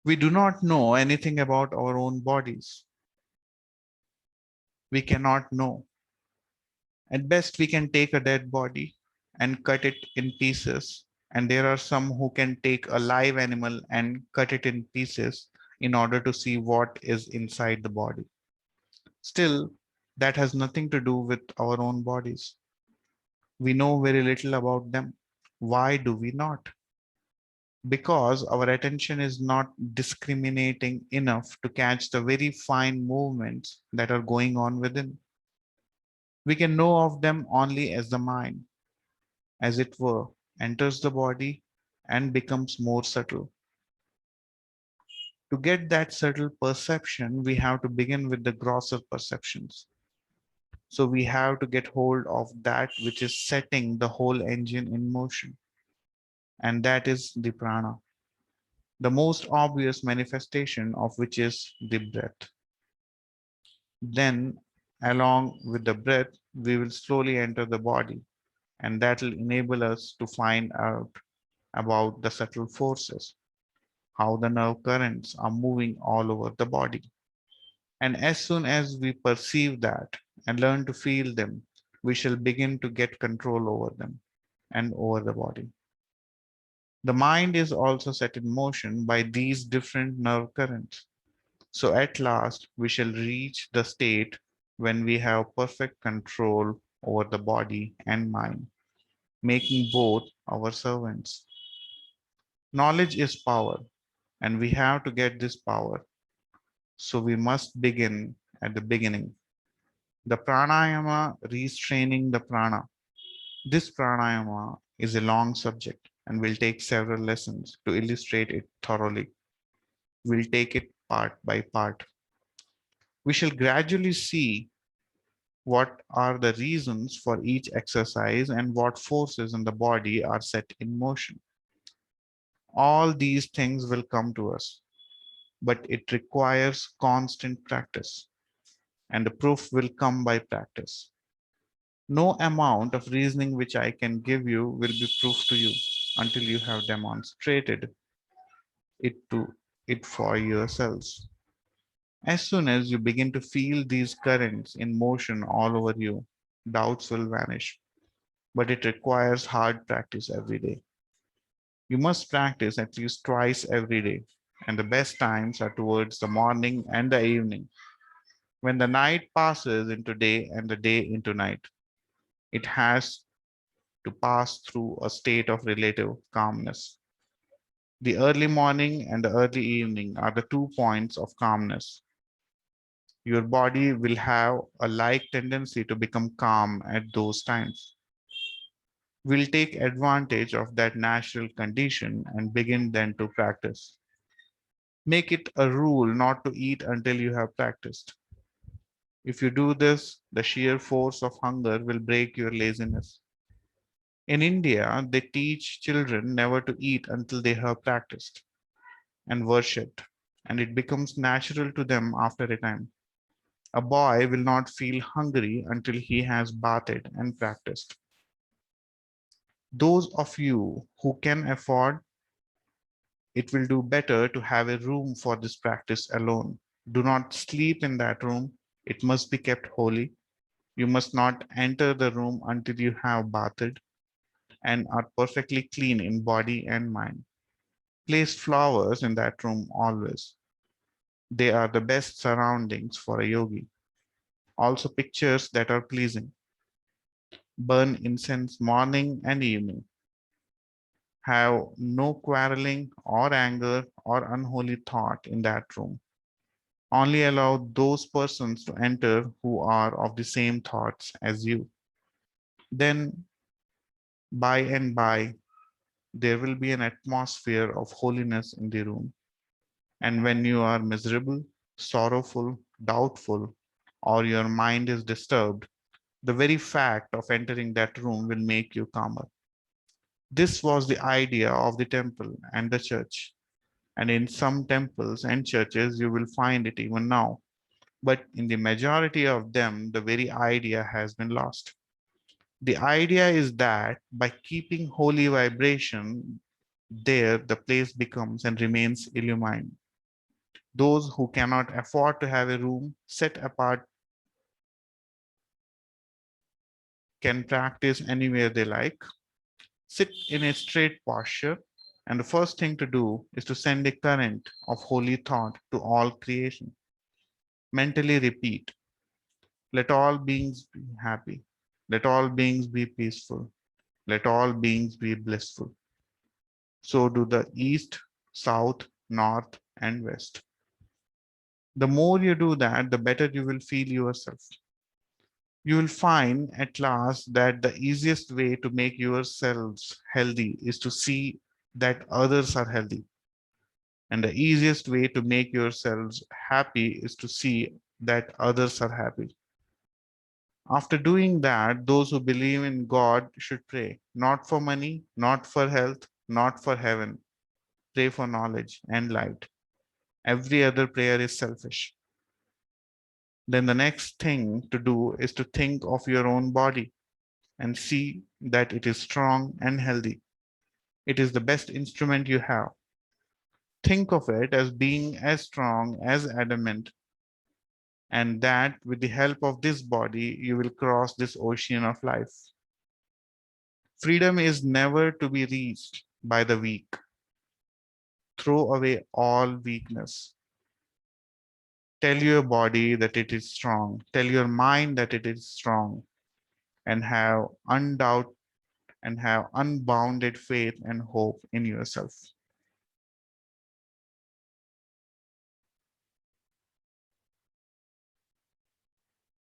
We do not know anything about our own bodies. We cannot know. At best, we can take a dead body and cut it in pieces. And there are some who can take a live animal and cut it in pieces in order to see what is inside the body. Still, that has nothing to do with our own bodies. We know very little about them. Why do we not? Because our attention is not discriminating enough to catch the very fine movements that are going on within. We can know of them only as the mind, as it were, enters the body and becomes more subtle. To get that subtle perception, we have to begin with the grosser perceptions. So we have to get hold of that which is setting the whole engine in motion, and that is the prana, the most obvious manifestation of which is the breath. Then, along with the breath, we will slowly enter the body, and that will enable us to find out about the subtle forces, how the nerve currents are moving all over the body. And as soon as we perceive that and learn to feel them, we shall begin to get control over them and over the body. The mind is also set in motion by these different nerve currents. So at last, we shall reach the state when we have perfect control over the body and mind, making both our servants. Knowledge is power, and we have to get this power. So we must begin at the beginning. The pranayama restraining the prana. This pranayama is a long subject and will take several lessons to illustrate it thoroughly. We'll take it part by part. We shall gradually see what are the reasons for each exercise and what forces in the body are set in motion. All these things will come to us, but it requires constant practice, and the proof will come by practice. No amount of reasoning which I can give you will be proof to you until you have demonstrated it to it for yourselves. As soon as you begin to feel these currents in motion all over you, doubts will vanish, but it requires hard practice every day. You must practice at least twice every day, and the best times are towards the morning and the evening, when the night passes into day and the day into night. It has to pass through a state of relative calmness. The early morning and the early evening are the 2 points of calmness. Your body will have a like tendency to become calm at those times. We'll take advantage of that natural condition and begin then to practice. Make it a rule not to eat until you have practiced. If you do this, the sheer force of hunger will break your laziness. In India, they teach children never to eat until they have practiced and worshipped, and it becomes natural to them after a time. A boy will not feel hungry until he has bathed and practiced. Those of you who can afford it will do better to have a room for this practice alone. Do not sleep in that room. It must be kept holy. You must not enter the room until you have bathed and are perfectly clean in body and mind. Place flowers in that room always. They are the best surroundings for a yogi. Also, pictures that are pleasing. Burn incense morning and evening. Have no quarreling or anger or unholy thought in that room. Only allow those persons to enter who are of the same thoughts as you. Then, by and by, there will be an atmosphere of holiness in the room. And when you are miserable, sorrowful, doubtful, or your mind is disturbed, the very fact of entering that room will make you calmer. This was the idea of the temple and the church. And in some temples and churches, you will find it even now. But in the majority of them, the very idea has been lost. The idea is that by keeping holy vibration there, the place becomes and remains illumined. Those who cannot afford to have a room set apart can practice anywhere they like. Sit in a straight posture, and the first thing to do is to send a current of holy thought to all creation. Mentally repeat, let all beings be happy. Let all beings be peaceful. Let all beings be blissful. So do the east, south, north, and west. The more you do that, the better you will feel yourself. You will find at last that the easiest way to make yourselves healthy is to see that others are healthy. And the easiest way to make yourselves happy is to see that others are happy. After doing that, those who believe in God should pray, not for money, not for health, not for heaven. Pray for knowledge and light. Every other prayer is selfish. Then the next thing to do is to think of your own body and see that it is strong and healthy. It is the best instrument you have. Think of it as being as strong as adamant, and that with the help of this body, you will cross this ocean of life. Freedom is never to be reached by the weak. Throw away all weakness. Tell your body that it is strong. Tell your mind that it is strong, and have unbounded faith and hope in yourself.